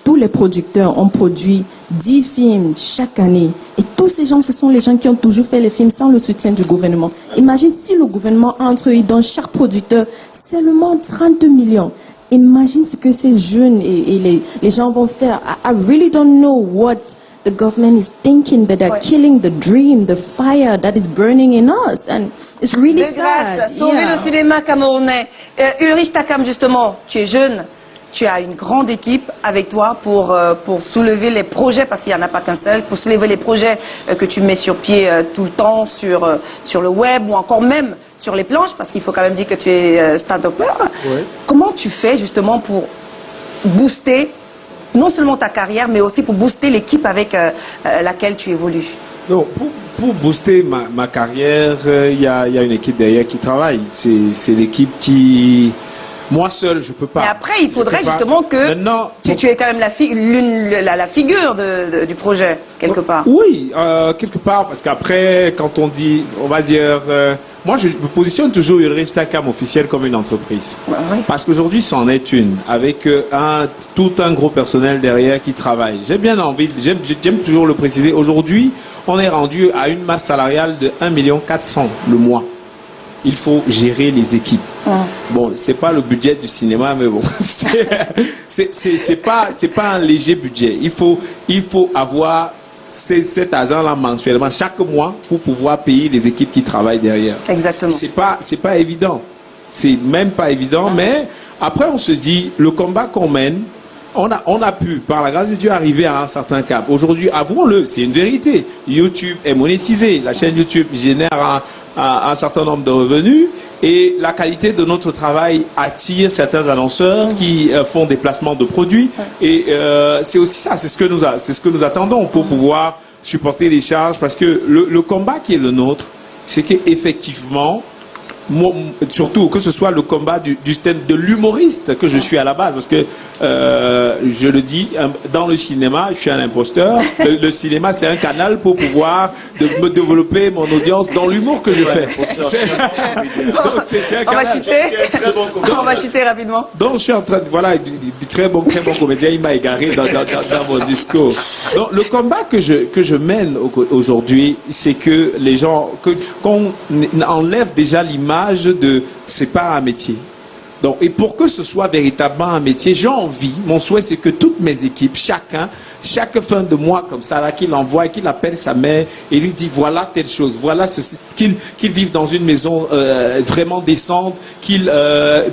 tous les producteurs ont produit 10 films chaque année. Et tous ces gens, ce sont les gens qui ont toujours fait les films sans le soutien du gouvernement. Imagine si le gouvernement entre dans chaque producteur seulement 30 millions. Imagine ce que ces jeunes et les gens vont faire. I really don't know what the government is thinking, but they're killing the dream, the fire that is burning in us. And it's really De grâce, sauver le cinéma camerounais. Ulrich Takam, justement, tu es jeune. Tu as une grande équipe avec toi pour soulever les projets, parce qu'il n'y en a pas qu'un seul, pour soulever les projets que tu mets sur pied tout le temps sur le web ou encore même sur les planches, parce qu'il faut quand même dire que tu es stand-upper. Ouais. Comment tu fais justement pour booster non seulement ta carrière, mais aussi pour booster l'équipe avec laquelle tu évolues? Non, pour booster ma carrière, il y a une équipe derrière qui travaille. C'est l'équipe qui... Moi seul, je peux pas. Mais après, il faudrait justement que tu es quand même la figure du projet, quelque part. Oui, quelque part, parce qu'après, quand on dit, on va dire... moi, je me positionne toujours Ulrich Takam officiel comme une entreprise. Oui. Parce qu'aujourd'hui, c'en est une, avec tout un gros personnel derrière qui travaille. J'ai bien envie, j'aime toujours le préciser. Aujourd'hui, on est rendu à une masse salariale de 1,4 million le mois. Il faut gérer les équipes. Bon, c'est pas le budget du cinéma, mais bon, c'est pas un léger budget. Il faut avoir cet argent-là mensuellement chaque mois pour pouvoir payer les équipes qui travaillent derrière. Exactement. C'est pas évident. C'est même pas évident, mais après on se dit le combat qu'on mène. On a pu, par la grâce de Dieu, arriver à un certain cap. Aujourd'hui, avouons-le, c'est une vérité. YouTube est monétisé. La chaîne YouTube génère un certain nombre de revenus. Et la qualité de notre travail attire certains annonceurs qui font des placements de produits. Et c'est aussi ça, c'est ce que nous attendons pour pouvoir supporter les charges. Parce que le combat qui est le nôtre, c'est qu'effectivement... surtout que ce soit le combat du stand de l'humoriste que je suis à la base, parce que je le dis, dans le cinéma je suis un imposteur. Le cinéma c'est un canal pour pouvoir me développer mon audience dans l'humour que je fais. C'est un canal. On va chuter rapidement. Donc je suis en train de, voilà, du très bon comédien, il m'a égaré dans mon discours. Donc le combat que je mène aujourd'hui, c'est que les gens, qu'on enlève déjà l'image de c'est pas un métier. Donc, et pour que ce soit véritablement un métier, j'ai envie, mon souhait c'est que toutes mes équipes, chaque fin de mois comme ça, là, qu'il envoie, qu'il appelle sa mère et lui dit voilà telle chose, voilà ceci, qu'il vive dans une maison vraiment décente, qu'il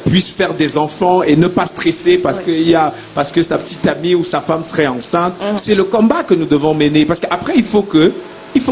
puisse faire des enfants et ne pas stresser parce que sa petite amie ou sa femme serait enceinte. C'est le combat que nous devons mener, parce qu'après il faut que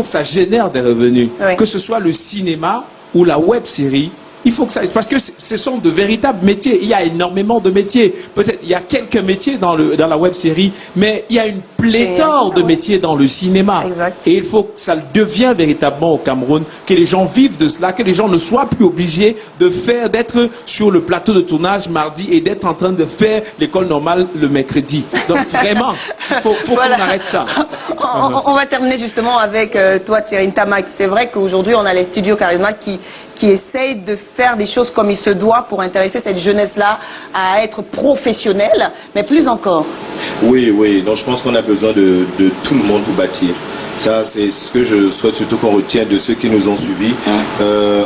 ça génère des revenus, que ce soit le cinéma ou la web série. Il faut que ça, parce que ce sont de véritables métiers. Il y a énormément de métiers. Peut-être il y a quelques métiers dans la web série, mais il y a une pléthore de métiers dans le cinéma. Exact. Et il faut que ça devienne véritablement au Cameroun, que les gens vivent de cela, que les gens ne soient plus obligés d'être sur le plateau de tournage mardi et d'être en train de faire l'école normale le mercredi. Donc vraiment, il faut voilà. Qu'on arrête ça. On va terminer justement avec toi, Thierry Ntamak. C'est vrai qu'aujourd'hui, on a les studios Charisma qui essayent de faire des choses comme il se doit pour intéresser cette jeunesse-là à être professionnelle, mais plus encore. Oui. Donc je pense qu'on a besoin de tout le monde pour bâtir. Ça, c'est ce que je souhaite surtout qu'on retienne de ceux qui nous ont suivis.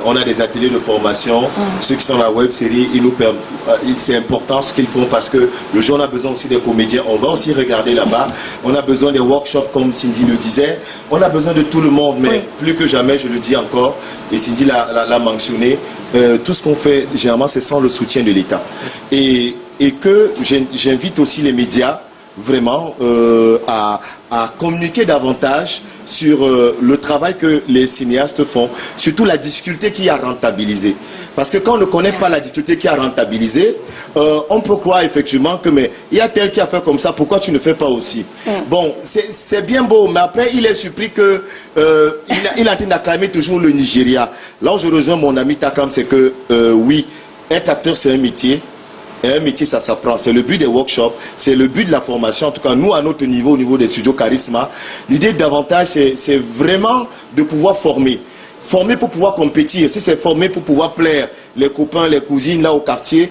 On a des ateliers de formation. Ceux qui sont dans la web série, c'est important ce qu'ils font parce que le jour, on a besoin aussi des comédiens. On va aussi regarder là-bas. On a besoin des workshops, comme Cindy le disait. On a besoin de tout le monde, mais plus que jamais, je le dis encore, et Cindy l'a mentionné, tout ce qu'on fait, généralement, c'est sans le soutien de l'État. Et et que j'invite aussi les médias vraiment à communiquer davantage sur le travail que les cinéastes font, surtout la difficulté qu'il y a à rentabiliser. Parce que quand on ne connaît pas la difficulté qu'il y a à rentabiliser, on peut croire effectivement que mais il y a tel qui a fait comme ça, pourquoi tu ne fais pas aussi? Bon, c'est bien beau, mais après il est surpris que il est en train d'acclamer toujours le Nigeria. Là où je rejoins mon ami Takam, c'est que oui, être acteur c'est un métier. Et un métier, ça s'apprend. C'est le but des workshops, c'est le but de la formation. En tout cas, nous, à notre niveau, au niveau des studios Charisma, l'idée davantage, c'est vraiment de pouvoir former. Former pour pouvoir compétir. Si c'est former pour pouvoir plaire les copains, les cousines, là au quartier,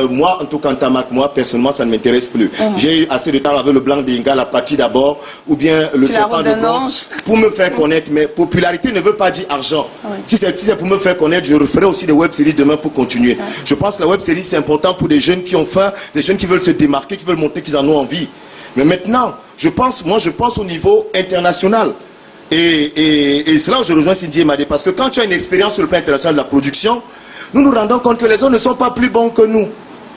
moi, en tout cas, en Tamak, moi, personnellement, ça ne m'intéresse plus. J'ai eu assez de temps avec le Blanc d'Inga, la partie d'abord, ou bien le serpent de bronze, pour me faire connaître. Mais popularité ne veut pas dire argent. Si c'est pour me faire connaître, je referai aussi des web-séries demain pour continuer. Je pense que la web-série, c'est important pour des jeunes qui ont faim, des jeunes qui veulent se démarquer, qui veulent montrer qu'ils en ont envie. Mais maintenant, je pense au niveau international. Et c'est là où je rejoins Cindy et Madé, parce que quand tu as une expérience sur le plan international de la production, nous nous rendons compte que les autres ne sont pas plus bons que nous.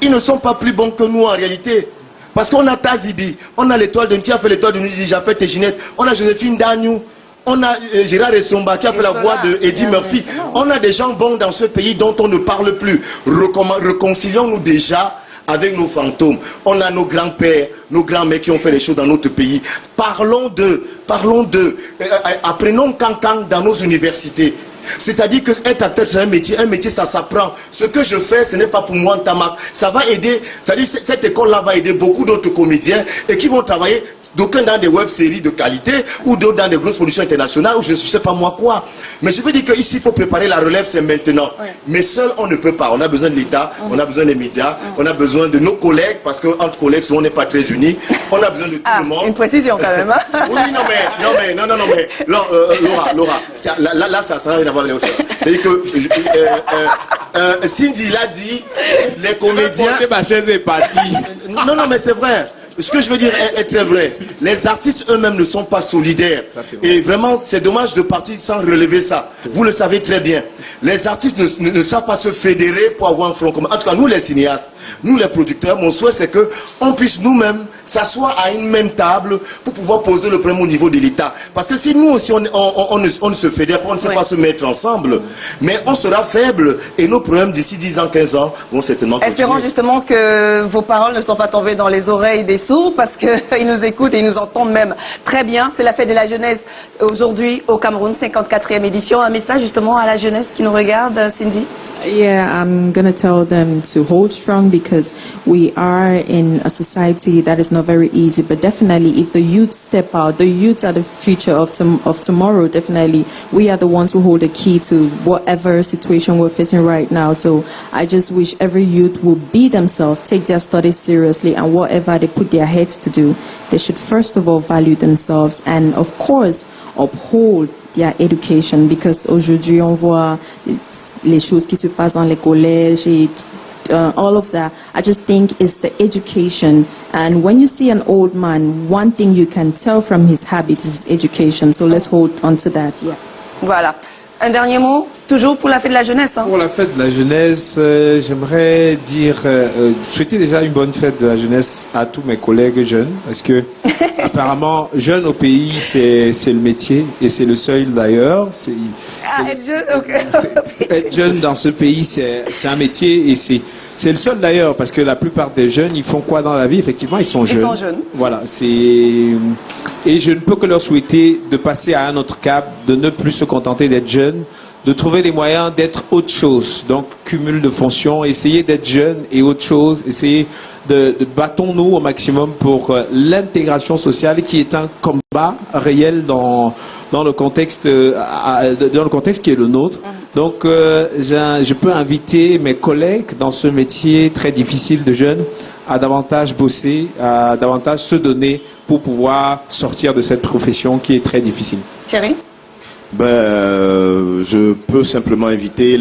Ils ne sont pas plus bons que nous en réalité. Parce qu'on a Tazibi, on a l'étoile de Nti, a fait l'étoile de Nudi, j'ai fait Téginette, on a Joséphine Dagnou, on a Gérard Essomba qui a fait la voix de Eddie Murphy. On a des gens bons dans ce pays dont on ne parle plus. Réconcilions-nous déjà avec nos fantômes. On a nos grands-pères, nos grands-mères qui ont fait les choses dans notre pays. Parlons d'eux. Apprenons Kankan dans nos universités. C'est-à-dire que être acteur, c'est un métier ça s'apprend. Ce que je fais, ce n'est pas pour moi en Tamak. Ça va aider, c'est-à-dire cette école-là va aider beaucoup d'autres comédiens et qui vont travailler d'aucuns dans des web-séries de qualité ou d'autres dans des grosses productions internationales ou je ne sais pas moi quoi. Mais je veux dire qu'ici, il faut préparer la relève, c'est maintenant. Mais seul, on ne peut pas. On a besoin de l'État, on a besoin des médias, on a besoin de nos collègues, parce qu'entre collègues, souvent, on n'est pas très unis. On a besoin de tout le monde. Une précision quand même. Oui, mais Laura, là, ça n'a rien à voir avec ça. C'est-à-dire que Cindy l'a dit, les comédiens... Ma chaise est partie. Non, mais c'est vrai. Ce que je veux dire est très vrai. Les artistes eux-mêmes ne sont pas solidaires. Et vraiment, c'est dommage de partir sans relever ça. Vous le savez très bien. Les artistes ne savent pas se fédérer pour avoir un front commun. En tout cas, nous les cinéastes, nous les producteurs, mon souhait c'est qu'on puisse nous-mêmes s'asseoir à une même table pour pouvoir poser le problème au niveau de l'État. Parce que si nous aussi on ne se fédère pas, on ne sait pas se mettre ensemble, mais on sera faible et nos problèmes d'ici 10 ans, 15 ans vont certainement continuer. Espérons justement que vos paroles ne sont pas tombées dans les oreilles des sourds parce qu'ils nous écoutent et ils nous entendent même très bien. C'est la fête de la jeunesse aujourd'hui au Cameroun, 54e édition. Un message justement à la jeunesse qui nous regarde, Cindy? Yeah, I'm going to tell them to hold strong because we are in a society that is not very easy. But definitely, if the youth step out, the youth are the future of tomorrow. Definitely, we are the ones who hold the key to whatever situation we're facing right now. So I just wish every youth will be themselves, take their studies seriously, and whatever they put their heads to do, they should first of all value themselves and, of course, uphold their education, because aujourd'hui on voit les choses qui se passent dans les collèges et all of that. I just think it's the education, and when you see an old man, one thing you can tell from his habits is education, so let's hold on to that. Yeah. Voilà. Un dernier mot, toujours pour la fête de la jeunesse. Pour la fête de la jeunesse, j'aimerais dire, souhaiter déjà une bonne fête de la jeunesse à tous mes collègues jeunes, parce que apparemment, jeune au pays, c'est le métier, et c'est le seul d'ailleurs. Être jeune, okay. Être jeune dans ce pays, c'est un métier, et c'est le seul d'ailleurs, parce que la plupart des jeunes, ils font quoi dans la vie? Effectivement, ils sont jeunes. Ils sont jeunes. Voilà, et je ne peux que leur souhaiter de passer à un autre cap, de ne plus se contenter d'être jeune, de trouver des moyens d'être autre chose. Donc, cumul de fonctions, essayer d'être jeune et autre chose, essayer de battons-nous au maximum pour l'intégration sociale qui est un combat réel dans le contexte qui est le nôtre. Donc, je peux inviter mes collègues dans ce métier très difficile de jeunes à davantage bosser, à davantage se donner pour pouvoir sortir de cette profession qui est très difficile. Thierry? Je peux simplement inviter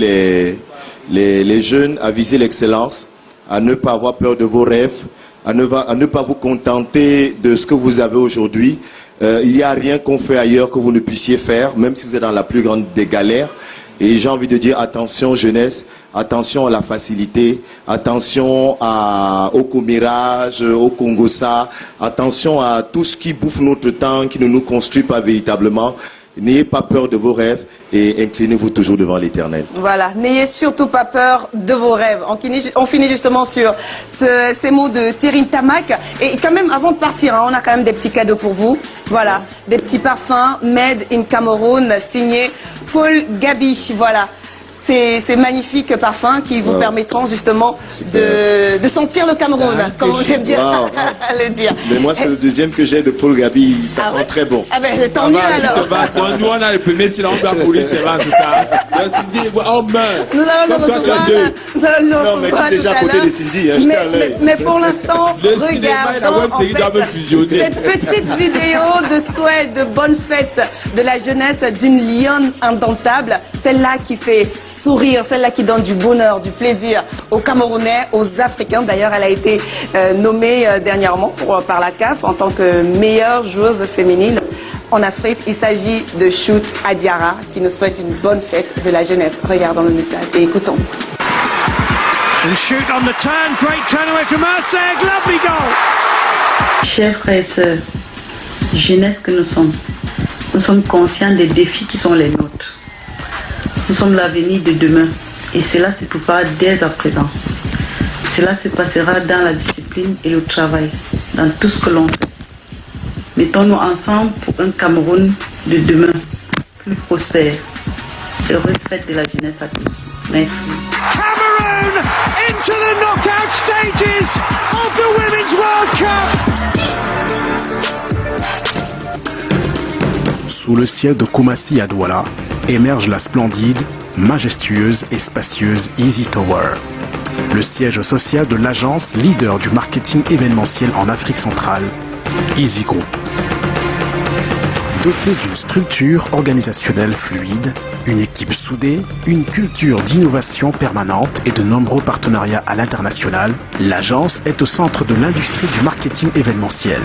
les jeunes à viser l'excellence, à ne pas avoir peur de vos rêves, à ne pas vous contenter de ce que vous avez aujourd'hui. Il n'y a rien qu'on fait ailleurs que vous ne puissiez faire, même si vous êtes dans la plus grande des galères. Et j'ai envie de dire attention jeunesse, attention à la facilité, attention au commérage, au congossa, attention à tout ce qui bouffe notre temps, qui ne nous construit pas véritablement. N'ayez pas peur de vos rêves et inclinez-vous toujours devant l'Éternel. Voilà, n'ayez surtout pas peur de vos rêves. On finit justement sur ces mots de Thierry Tamac. Et quand même, avant de partir, on a quand même des petits cadeaux pour vous. Voilà, des petits parfums Made in Cameroun, signés Paul Gabi. Voilà. Ces magnifiques parfums qui vous permettront justement de sentir le Cameroun, comme j'aime bien le dire. Mais moi, c'est le deuxième que j'ai de Paul Gabi, ça sent très bon. Ah ben, tant mieux alors. Nous, on a le premier, c'est là, on va couler, c'est ça. Cindy, on meurt. Nous allons le recevoir. Non, mais qui est déjà à côté de Cindy, mais pour l'instant, regardons cette petite vidéo de souhait de bonne fête de la jeunesse d'une lionne indomptable, celle-là qui fait sourire, celle-là qui donne du bonheur, du plaisir aux Camerounais, aux Africains. D'ailleurs, elle a été nommée dernièrement par la CAF en tant que meilleure joueuse féminine en Afrique. Il s'agit de Shoot Adiara qui nous souhaite une bonne fête de la jeunesse. Regardons le message et écoutons. And Shoot on the turn, great turn away from Urseg, lovely goal. Chers frères et sœurs, jeunesse que nous sommes conscients des défis qui sont les nôtres. Nous sommes l'avenir de demain et cela se prépare dès à présent. Cela se passera dans la discipline et le travail, dans tout ce que l'on fait. Mettons-nous ensemble pour un Cameroun de demain, plus prospère. Heureuse fête de la jeunesse à tous. Merci. Cameroon into the knockout stages of the Women's World Cup. Sous le ciel de Koumassi à Douala, émerge la splendide, majestueuse et spacieuse Easy Tower, le siège social de l'agence leader du marketing événementiel en Afrique centrale, Easy Group. Dotée d'une structure organisationnelle fluide, une équipe soudée, une culture d'innovation permanente et de nombreux partenariats à l'international, l'agence est au centre de l'industrie du marketing événementiel.